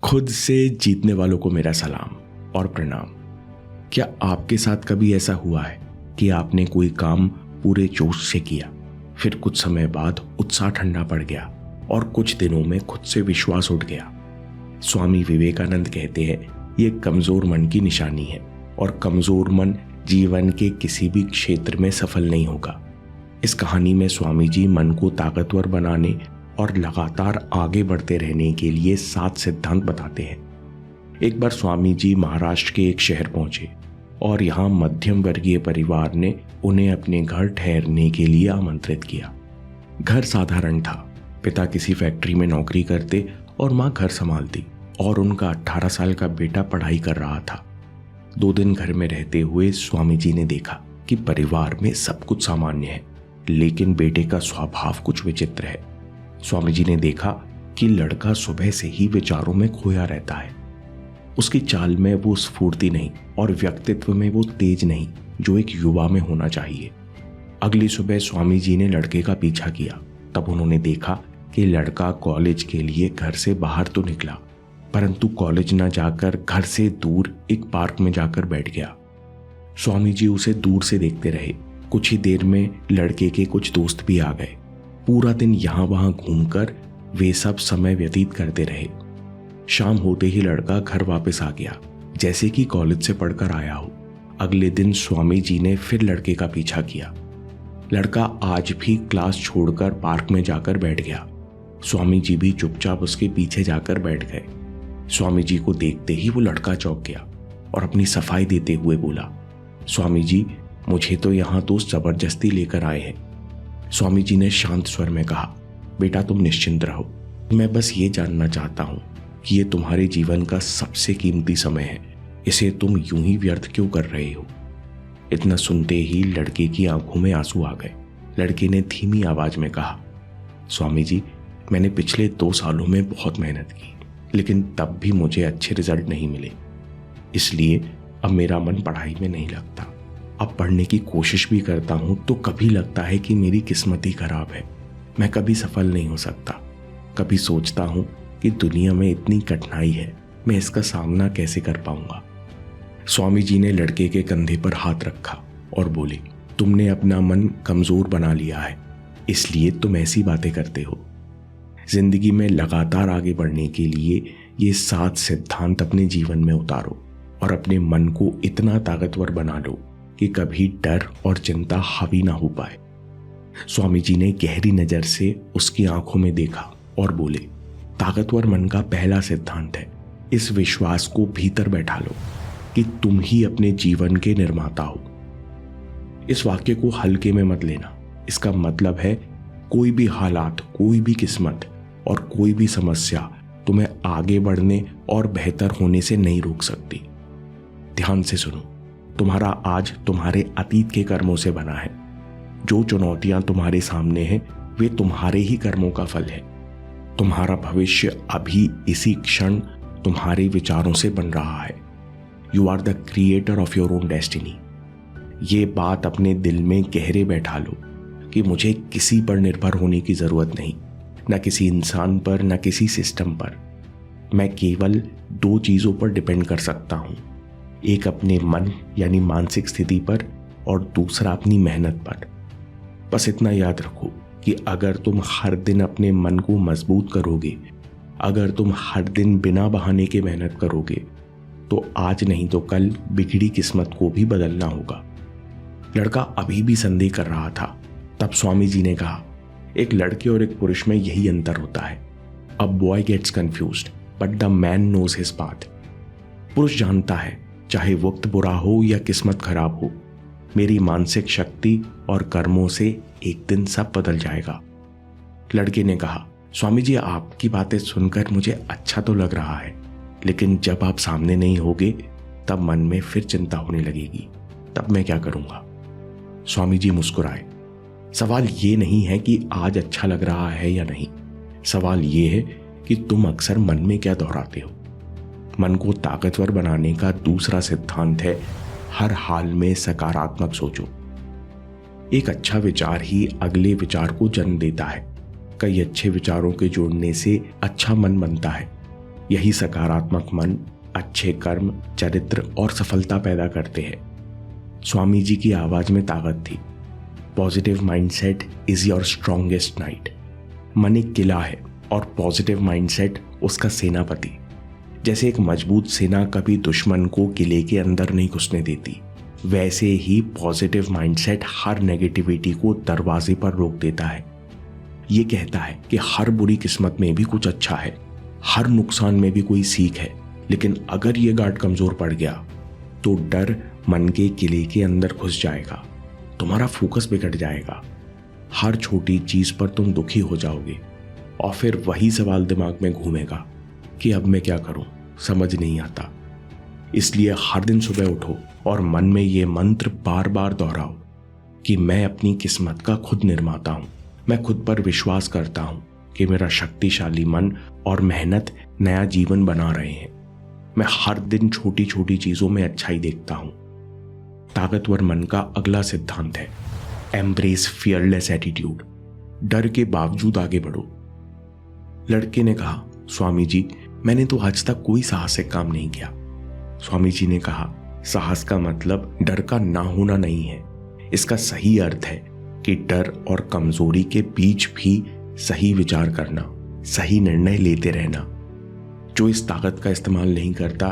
खुद से जीतने वालों को मेरा सलाम और प्रणाम। क्या आपके साथ कभी ऐसा हुआ है कि आपने कोई काम पूरे जोश से किया, फिर कुछ समय बाद उत्साह ठंडा पड़ गया और कुछ दिनों में खुद से विश्वास उठ गया? स्वामी विवेकानंद कहते हैं, ये कमजोर मन की निशानी है और कमजोर मन जीवन के किसी भी क्षेत्र में सफल नहीं होगा। इस कहानी में स्वामी जी मन को ताकतवर बनाने और लगातार आगे बढ़ते रहने के लिए 7 सिद्धांत बताते हैं। एक बार स्वामी जी महाराष्ट्र के एक शहर पहुंचे और यहाँ मध्यम वर्गीय परिवार ने उन्हें अपने घर ठहरने के लिए आमंत्रित किया। घर साधारण था, पिता किसी फैक्ट्री में नौकरी करते और माँ घर संभालती और उनका 18 साल का बेटा पढ़ाई कर रहा था। 2 दिन घर में रहते हुए स्वामी जी ने देखा कि परिवार में सब कुछ सामान्य है, लेकिन बेटे का स्वभाव कुछ विचित्र है। स्वामी जी ने देखा कि लड़का सुबह से ही विचारों में खोया रहता है। उसकी चाल में वो स्फूर्ति नहीं और व्यक्तित्व में वो तेज नहीं जो एक युवा में होना चाहिए। अगली सुबह स्वामी जी ने लड़के का पीछा किया। तब उन्होंने देखा कि लड़का कॉलेज के लिए घर से बाहर तो निकला, परंतु कॉलेज न जाकर घर से दूर एक पार्क में जाकर बैठ गया। स्वामी जी उसे दूर से देखते रहे। कुछ ही देर में लड़के के कुछ दोस्त भी आ गए। पूरा दिन यहां वहां घूमकर वे सब समय व्यतीत करते रहे। शाम होते ही लड़का घर वापस आ गया, जैसे कि कॉलेज से पढ़कर आया हो। अगले दिन स्वामी जी ने फिर लड़के का पीछा किया। लड़का आज भी क्लास छोड़कर पार्क में जाकर बैठ गया। स्वामी जी भी चुपचाप उसके पीछे जाकर बैठ गए। स्वामी जी को देखते ही वो लड़का चौंक गया और अपनी सफाई देते हुए बोला, स्वामी जी, मुझे तो यहाँ दोस्त जबरदस्ती लेकर आए हैं। स्वामी जी ने शांत स्वर में कहा, बेटा तुम निश्चिंत रहो, मैं बस ये जानना चाहता हूँ कि ये तुम्हारे जीवन का सबसे कीमती समय है, इसे तुम यूं ही व्यर्थ क्यों कर रहे हो? इतना सुनते ही लड़के की आंखों में आंसू आ गए। लड़के ने धीमी आवाज में कहा, स्वामी जी, मैंने पिछले 2 सालों में बहुत मेहनत की, लेकिन तब भी मुझे अच्छे रिजल्ट नहीं मिले, इसलिए अब मेरा मन पढ़ाई में नहीं लगता। अब पढ़ने की कोशिश भी करता हूं तो कभी लगता है कि मेरी किस्मत ही खराब है, मैं कभी सफल नहीं हो सकता। कभी सोचता हूं कि दुनिया में इतनी कठिनाई है, मैं इसका सामना कैसे कर पाऊंगा? स्वामी जी ने लड़के के कंधे पर हाथ रखा और बोले, तुमने अपना मन कमजोर बना लिया है, इसलिए तुम ऐसी बातें करते हो। जिंदगी में लगातार आगे बढ़ने के लिए ये 7 सिद्धांत अपने जीवन में उतारो और अपने मन को इतना ताकतवर बना लो कि कभी डर और चिंता हावी ना हो पाए। स्वामी जी ने गहरी नजर से उसकी आंखों में देखा और बोले, ताकतवर मन का पहला सिद्धांत है, इस विश्वास को भीतर बैठा लो कि तुम ही अपने जीवन के निर्माता हो। इस वाक्य को हल्के में मत लेना। इसका मतलब है कोई भी हालात, कोई भी किस्मत और कोई भी समस्या तुम्हें आगे बढ़ने और बेहतर होने से नहीं रोक सकती। ध्यान से सुनो, तुम्हारा आज तुम्हारे अतीत के कर्मों से बना है। जो चुनौतियां तुम्हारे सामने हैं वे तुम्हारे ही कर्मों का फल है। तुम्हारा भविष्य अभी इसी क्षण तुम्हारे विचारों से बन रहा है। You are the creator of your own destiny. ये बात अपने दिल में गहरे बैठा लो कि मुझे किसी पर निर्भर होने की जरूरत नहीं, न किसी इंसान पर, न किसी सिस्टम पर। मैं केवल 2 चीजों पर डिपेंड कर सकता हूं, एक अपने मन यानी मानसिक स्थिति पर और दूसरा अपनी मेहनत पर। बस इतना याद रखो कि अगर तुम हर दिन अपने मन को मजबूत करोगे, अगर तुम हर दिन बिना बहाने के मेहनत करोगे, तो आज नहीं तो कल बिगड़ी किस्मत को भी बदलना होगा। लड़का अभी भी संदेह कर रहा था। तब स्वामी जी ने कहा, एक लड़के और एक पुरुष में यही अंतर होता है। A boy gets confused but the man knows his path. पुरुष जानता है, चाहे वक्त बुरा हो या किस्मत खराब हो, मेरी मानसिक शक्ति और कर्मों से एक दिन सब बदल जाएगा। लड़के ने कहा, स्वामी जी, आपकी बातें सुनकर मुझे अच्छा तो लग रहा है, लेकिन जब आप सामने नहीं होगे तब मन में फिर चिंता होने लगेगी, तब मैं क्या करूंगा? स्वामी जी मुस्कुराए। सवाल ये नहीं है कि आज अच्छा लग रहा है या नहीं, सवाल ये है कि तुम अक्सर मन में क्या दोहराते हो। मन को ताकतवर बनाने का दूसरा सिद्धांत है, हर हाल में सकारात्मक सोचो। एक अच्छा विचार ही अगले विचार को जन्म देता है। कई अच्छे विचारों के जोड़ने से अच्छा मन बनता है। यही सकारात्मक मन अच्छे कर्म, चरित्र और सफलता पैदा करते हैं। स्वामी जी की आवाज में ताकत थी। Positive mindset is your strongest night. मन एक किला है और पॉजिटिव माइंडसेट उसका सेनापति। जैसे एक मजबूत सेना कभी दुश्मन को किले के अंदर नहीं घुसने देती, वैसे ही पॉजिटिव माइंडसेट हर नेगेटिविटी को दरवाजे पर रोक देता है। ये कहता है कि हर बुरी किस्मत में भी कुछ अच्छा है, हर नुकसान में भी कोई सीख है। लेकिन अगर ये गार्ड कमजोर पड़ गया तो डर मन के किले के अंदर घुस जाएगा, तुम्हारा फोकस बिगड़ जाएगा, हर छोटी चीज पर तुम दुखी हो जाओगे और फिर वही सवाल दिमाग में घूमेगा कि अब मैं क्या करूं, समझ नहीं आता। इसलिए हर दिन सुबह उठो और मन में ये मंत्र बार बार दोहराओ कि मैं अपनी किस्मत का खुद निर्माता हूं। मैं खुद पर विश्वास करता हूं कि मेरा शक्तिशाली मन और मेहनत नया जीवन बना रहे हैं। मैं हर दिन छोटी छोटी चीजों में अच्छाई देखता हूं। ताकतवर मन का अगला सिद्धांत है एम्ब्रेस फियरलेस एटीट्यूड। डर के बावजूद आगे बढ़ो। लड़के ने कहा, स्वामी जी मैंने तो आज तक कोई साहसिक काम नहीं किया। स्वामी जी ने कहा, साहस का मतलब डर का ना होना नहीं है। इसका सही अर्थ है कि डर और कमजोरी के बीच भी सही विचार करना, सही निर्णय लेते रहना। जो इस ताकत का इस्तेमाल नहीं करता,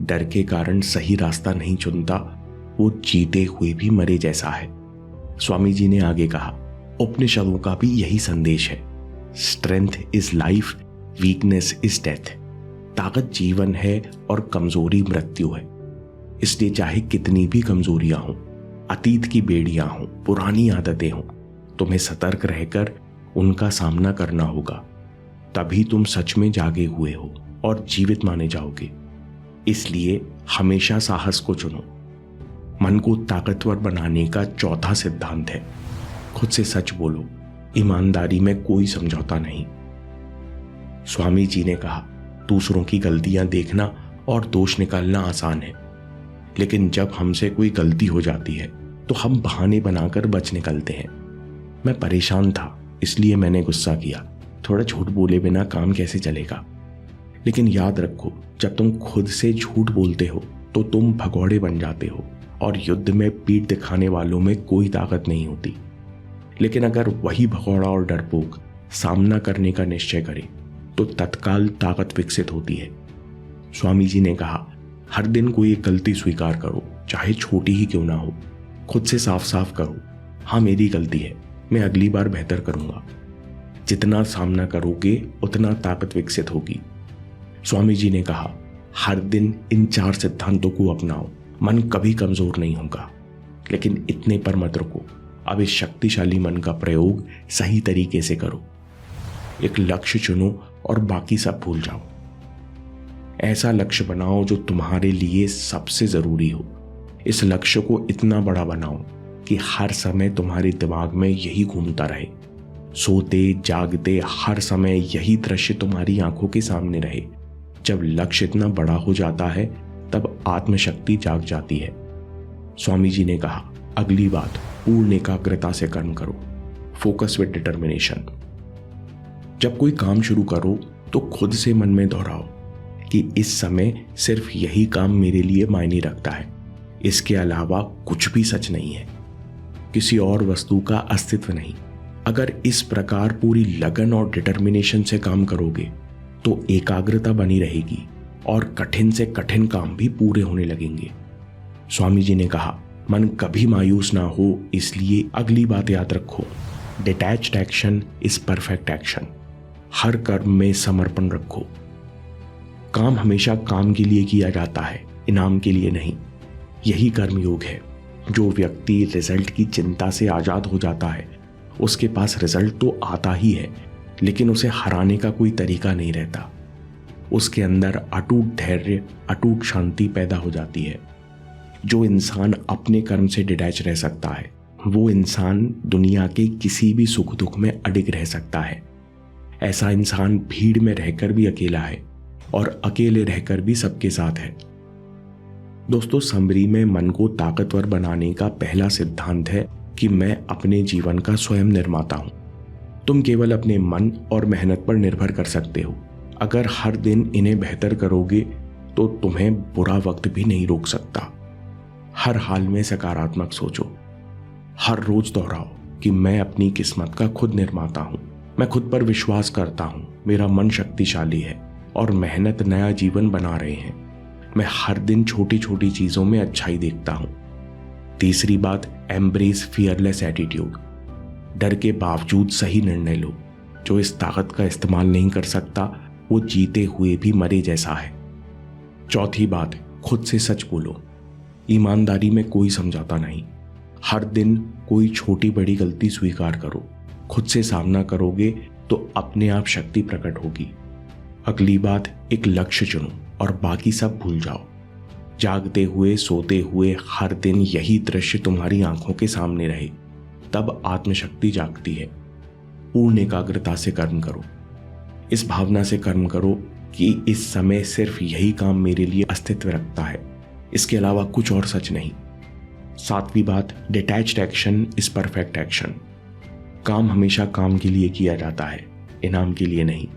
डर के कारण सही रास्ता नहीं चुनता, वो जीते हुए भी मरे जैसा है। स्वामी जी ने आगे कहा, उपनिषदों का भी यही संदेश है, strength is life, weakness is death. ताकत जीवन है और कमजोरी मृत्यु है। इसलिए चाहे कितनी भी कमजोरियां हों, अतीत की बेड़ियां हों, पुरानी आदतें हों, तुम्हें सतर्क रहकर उनका सामना करना होगा। तभी तुम सच में जागे हुए हो और जीवित माने जाओगे। इसलिए हमेशा साहस को चुनो। मन को ताकतवर बनाने का चौथा सिद्धांत है खुद से सच बोलो, ईमानदारी में कोई समझौता नहीं। स्वामी जी ने कहा, दूसरों की गलतियां देखना और दोष निकालना आसान है, लेकिन जब हमसे कोई गलती हो जाती है तो हम बहाने बनाकर बच निकलते हैं। मैं परेशान था इसलिए मैंने गुस्सा किया, थोड़ा झूठ बोले बिना काम कैसे चलेगा। लेकिन याद रखो, जब तुम खुद से झूठ बोलते हो तो तुम भगौड़े बन जाते हो और युद्ध में पीठ दिखाने वालों में कोई ताकत नहीं होती। लेकिन अगर वही भगौड़ा और डरपोक सामना करने का निश्चय करे तो तत्काल ताकत विकसित होती है। स्वामी जी ने कहा, हर दिन कोई एक गलती स्वीकार करो, चाहे छोटी ही क्यों ना हो। खुद से साफ साफ करो, हाँ मेरी गलती है, मैं अगली बार बेहतर करूंगा। जितना सामना करोगे उतना ताकत विकसित होगी। स्वामी जी ने कहा, हर दिन इन 4 सिद्धांतों को अपनाओ, मन कभी कमजोर नहीं होगा। लेकिन इतने पर मत रुको, अब इस शक्तिशाली मन का प्रयोग सही तरीके से करो। एक लक्ष्य चुनो और बाकी सब भूल जाओ। ऐसा लक्ष्य बनाओ जो तुम्हारे लिए सबसे जरूरी हो। इस लक्ष्य को इतना बड़ा बनाओ कि हर समय तुम्हारे दिमाग में यही घूमता रहे। सोते जागते हर समय यही दृश्य तुम्हारी आंखों के सामने रहे। जब लक्ष्य इतना बड़ा हो जाता है तब आत्मशक्ति जाग जाती है। स्वामी जी ने कहा, अगली बात, पूर्ण एकाग्रता से कर्म करो, फोकस विद डिटर्मिनेशन। जब कोई काम शुरू करो तो खुद से मन में दोहराओ कि इस समय सिर्फ यही काम मेरे लिए मायने रखता है, इसके अलावा कुछ भी सच नहीं है, किसी और वस्तु का अस्तित्व नहीं। अगर इस प्रकार पूरी लगन और डिटर्मिनेशन से काम करोगे तो एकाग्रता बनी रहेगी और कठिन से कठिन काम भी पूरे होने लगेंगे। स्वामी जी ने कहा, मन कभी मायूस ना हो, इसलिए अगली बात याद रखो, detached action is perfect action. हर कर्म में समर्पण रखो। काम हमेशा काम के लिए किया जाता है, इनाम के लिए नहीं। यही कर्मयोग है। जो व्यक्ति रिजल्ट की चिंता से आजाद हो जाता है, उसके पास रिजल्ट तो आता ही है, लेकिन उसे हराने का कोई तरीका नहीं रहता। उसके अंदर अटूट धैर्य, अटूट शांति पैदा हो जाती है। जो इंसान अपने कर्म से डिटैच रह सकता है, वो इंसान दुनिया के किसी भी सुख दुख में अडिग रह सकता है। ऐसा इंसान भीड़ में रहकर भी अकेला है और अकेले रहकर भी सबके साथ है। दोस्तों, समरी में मन को ताकतवर बनाने का पहला सिद्धांत है कि मैं अपने जीवन का स्वयं निर्माता हूं। तुम केवल अपने मन और मेहनत पर निर्भर कर सकते हो। अगर हर दिन इन्हें बेहतर करोगे तो तुम्हें बुरा वक्त भी नहीं रोक सकता। हर हाल में सकारात्मक सोचो। हर रोज दोहराओ कि मैं अपनी किस्मत का खुद निर्माता हूं। मैं खुद पर विश्वास करता हूं, मेरा मन शक्तिशाली है और मेहनत नया जीवन बना रहे हैं। मैं हर दिन छोटी छोटी चीजों में अच्छाई देखता हूं। तीसरी बात, एम्ब्रेस फियरलेस एटीट्यूड। डर के बावजूद सही निर्णय लो। जो इस ताकत का इस्तेमाल नहीं कर सकता वो जीते हुए भी मरे जैसा है। चौथी बात, खुद से सच बोलो। ईमानदारी में कोई समझौता नहीं। हर दिन कोई छोटी बड़ी गलती स्वीकार करो। खुद से सामना करोगे तो अपने आप शक्ति प्रकट होगी। अगली बात, एक लक्ष्य चुनो और बाकी सब भूल जाओ। जागते हुए सोते हुए हर दिन यही दृश्य तुम्हारी आंखों के सामने रहे, तब आत्मशक्ति जागती है। पूर्ण एकाग्रता से कर्म करो। इस भावना से कर्म करो कि इस समय सिर्फ यही काम मेरे लिए अस्तित्व रखता है, इसके अलावा कुछ और सच नहीं। सातवीं बात, detached action is perfect action. काम हमेशा काम के लिए किया जाता है, इनाम के लिए नहीं।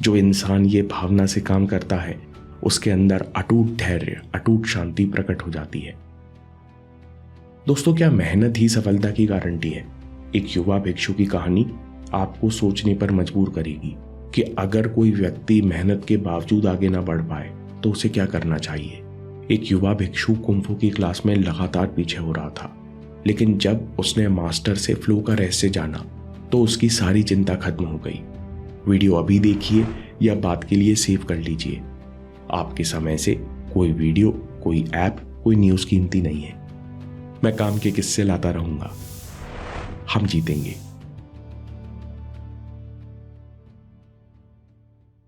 जो इंसान ये भावना से काम करता है उसके अंदर अटूट धैर्य, अटूट शांति प्रकट हो जाती है। दोस्तों, क्या मेहनत ही सफलता की गारंटी है? एक युवा भिक्षु की कहानी आपको सोचने पर मजबूर करेगी कि अगर कोई व्यक्ति मेहनत के बावजूद आगे ना बढ़ पाए तो उसे क्या करना चाहिए। एक युवा भिक्षु कुंफू की क्लास में लगातार पीछे हो रहा था, लेकिन जब उसने मास्टर से फ्लो का रहस्य जाना तो उसकी सारी चिंता खत्म हो गई। वीडियो अभी देखिए या बात के लिए सेव कर लीजिए। आपके समय से कोई वीडियो, कोई ऐप, कोई न्यूज़ कीमती नहीं है। मैं काम के किस्से लाता रहूंगा। हम जीतेंगे।